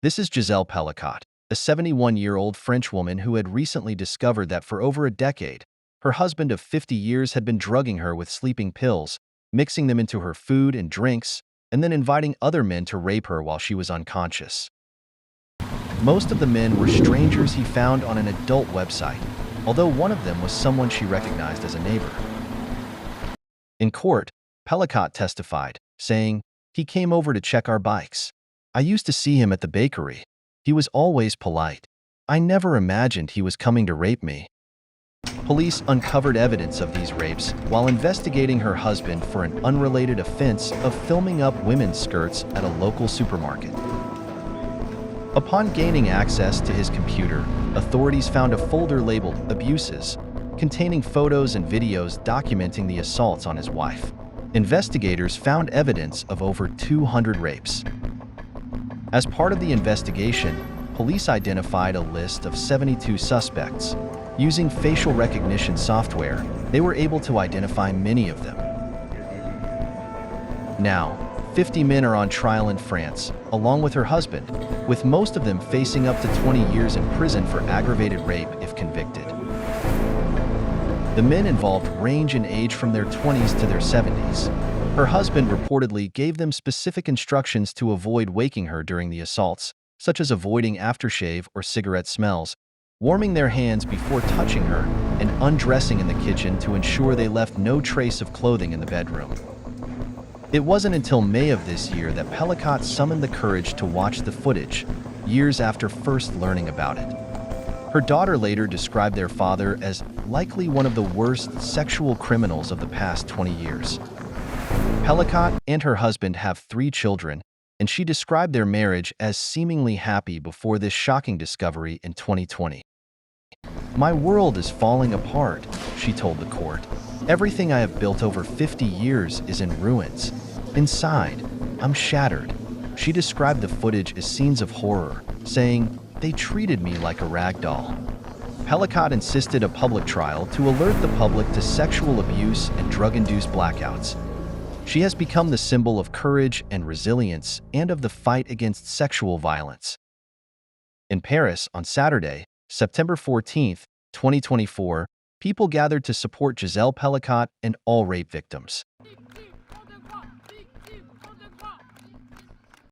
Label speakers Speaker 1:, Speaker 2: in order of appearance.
Speaker 1: This is Giselle Pelicot, a 71-year-old French woman who had recently discovered that for over a decade, her husband of 50 years had been drugging her with sleeping pills, mixing them into her food and drinks, and then inviting other men to rape her while she was unconscious. Most of the men were strangers he found on an adult website, although one of them was someone she recognized as a neighbor. In court, Pelicot testified, saying, "He came over to check our bikes. I used to see him at the bakery. He was always polite. I never imagined he was coming to rape me." Police uncovered evidence of these rapes while investigating her husband for an unrelated offense of filming up women's skirts at a local supermarket. Upon gaining access to his computer, authorities found a folder labeled "Abuses," containing photos and videos documenting the assaults on his wife. Investigators found evidence of over 200 rapes. As part of the investigation, police identified a list of 72 suspects. Using facial recognition software, they were able to identify many of them. Now, 50 men are on trial in France, along with her husband, with most of them facing up to 20 years in prison for aggravated rape if convicted. The men involved range in age from their 20s to their 70s. Her husband reportedly gave them specific instructions to avoid waking her during the assaults, such as avoiding aftershave or cigarette smells, warming their hands before touching her, and undressing in the kitchen to ensure they left no trace of clothing in the bedroom. It wasn't until May of this year that Pelicot summoned the courage to watch the footage, years after first learning about it. Her daughter later described their father as likely one of the worst sexual criminals of the past 20 years. Pelicot and her husband have 3 children, and she described their marriage as seemingly happy before this shocking discovery in 2020. "My world is falling apart," she told the court. "Everything I have built over 50 years is in ruins. Inside, I'm shattered." She described the footage as scenes of horror, saying, "They treated me like a rag doll." Pelicot insisted a public trial to alert the public to sexual abuse and drug-induced blackouts. She has become the symbol of courage and resilience and of the fight against sexual violence. In Paris on Saturday, September 14, 2024, people gathered to support Giselle Pelicot and all rape victims.